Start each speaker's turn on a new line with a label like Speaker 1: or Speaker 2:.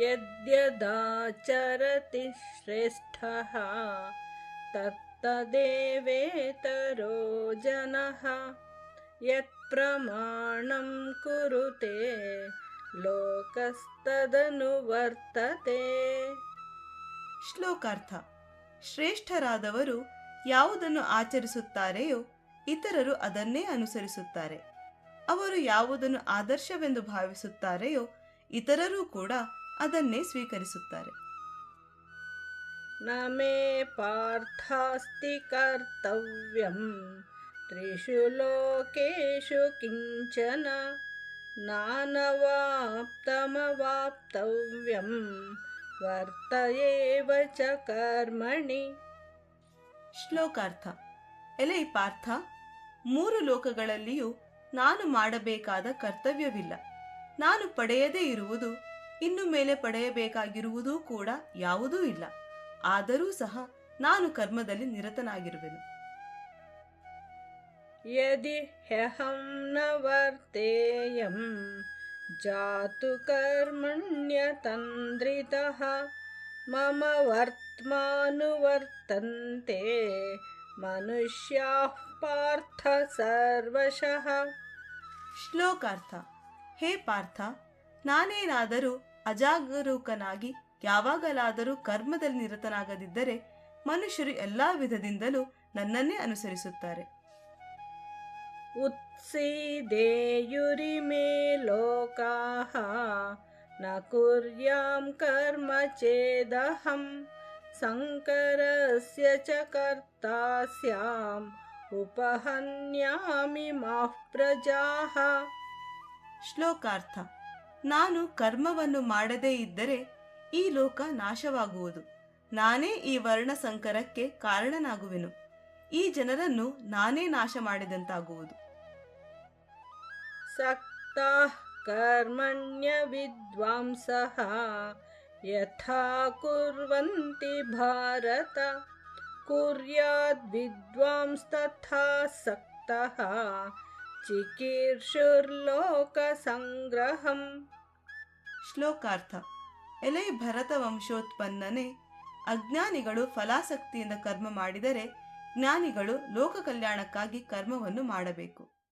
Speaker 1: ಯದ್ಯದಾಚರತಿ ಶ್ರೇಷ್ಠಃ ತತ್ತದೇವೇತರೋ ಜನಃ ಯತ್ಪ್ರಮಾಣಂ ಕುರುತೆ ಲೋಕಸ್ತದನುವರ್ತತೆ.
Speaker 2: ಶ್ಲೋಕಾರ್ಥ. ಶ್ರೇಷ್ಠರಾದವರು ಯಾವುದನ್ನು ಆಚರಿಸುತ್ತಾರೆಯೋ ಇತರರು ಅದನ್ನೇ ಅನುಸರಿಸುತ್ತಾರೆ. ಅವರು ಯಾವುದನ್ನು ಆದರ್ಶವೆಂದು ಭಾವಿಸುತ್ತಾರೆಯೋ ಇತರರೂ ಕೂಡ ಅದನ್ನೇ ಸ್ವೀಕರಿಸುತ್ತಾರೆ.
Speaker 1: ನ ಮೇ ಪಾರ್ಥಾಸ್ತಿ ಕರ್ತವ್ಯಂ ತ್ರಿಷು ಲೋಕೇಷು ಕಿಂಚನ ನಾನವಾಪ್ತಮವಾಪ್ತವ್ಯಂ ವರ್ತಯೇವ ಚ ಕರ್ಮಣಿ.
Speaker 2: ಶ್ಲೋಕಾರ್ಥ. ಎಲೆ ಪಾರ್ಥ, 3 ಲೋಕಗಳಲ್ಲಿಯೂ ನಾನು ಮಾಡಬೇಕಾದ ಕರ್ತವ್ಯವಿಲ್ಲ. ನಾನು ಪಡೆಯದೇ ಇರುವುದು, ಇನ್ನು ಮೇಲೆ ಪಡೆಯಬೇಕಾಗಿರುವುದೂ ಕೂಡ ಯಾವುದೂ ಇಲ್ಲ. ಆದರೂ ಸಹ ನಾನು ಕರ್ಮದಲ್ಲಿ ನಿರತನಾಗಿರುವೆನು.
Speaker 1: ಯದಿ ಹ್ಯಹಂ ನ ವರ್ತೇಯಂ ಜಾತು ಕರ್ಮಣ್ಯತಂದ್ರಿತಃ ಮಮ ವರ್ತ್ಮಾನುವರ್ತಂತೆ ಮನುಷ್ಯಾಃ ಪಾರ್ಥ ಸರ್ವಶಃ.
Speaker 2: ಶ್ಲೋಕಾರ್ಥ. ಹೇ ಪಾರ್ಥ, ನಾನೇನಾದರೂ ಅಜಾಗರೂಕನಾಗಿ ಯಾವಾಗಲಾದರೂ ಕರ್ಮದಲ್ಲಿ ನಿರತನಾಗದಿದ್ದರೆ ಮನುಷ್ಯರು ಎಲ್ಲಾ ವಿಧದಿಂದಲೂ ನನ್ನನ್ನೇ ಅನುಸರಿಸುತ್ತಾರೆ.
Speaker 1: ಉತ್ಸೀದೇಯುರಿಮೇ ಲೋಕಾಃ ನ ಕುರ್ಯಾಂ ಕರ್ಮ ಚೇದಹಂ ಸಂಕರಸ್ಯ ಚ ಕರ್ತಾ ಸ್ಯಾಂ ಉಪಹನ್ಯಾಮಿ ಮಾಃ ಪ್ರಜಾಃ.
Speaker 2: ಶ್ಲೋಕಾರ್ಥ. ನಾನು ಕರ್ಮವನ್ನು ಮಾಡದೇ ಇದ್ದರೆ ಈ ಲೋಕ ನಾಶವಾಗುವುದು. ನಾನೇ ಈ ವರ್ಣ ಸಂಕರಕ್ಕೆ ಕಾರಣನಾಗುವೆನು. ಈ ಜನರನ್ನು ನಾನೇ ನಾಶ ಮಾಡಿದಂತಾಗುವುದು.
Speaker 1: ಸಕ್ತಾಃ ಕರ್ಮಣ್ಯ ವಿದ್ವಾಂಸಃ ಯಥಾ ಕುರ್ವಂತಿ ಭಾರತ ಕುರ್ಯಾದ್ ವಿದ್ವಾಂಸ್ತಥಾ ಸಕ್ತಃ ಚಿಕೀರ್ಷುರ್ಲೋಕ ಸಂಗ್ರಹಂ.
Speaker 2: ಶ್ಲೋಕಾರ್ಥ. ಎಲೆ ಭರತ ವಂಶೋತ್ಪನ್ನನೇ, ಅಜ್ಞಾನಿಗಳು ಫಲಾಸಕ್ತಿಯಿಂದ ಕರ್ಮ ಮಾಡಿದರೆ ಜ್ಞಾನಿಗಳು ಲೋಕ ಕಲ್ಯಾಣಕ್ಕಾಗಿ ಕರ್ಮವನ್ನು ಮಾಡಬೇಕು.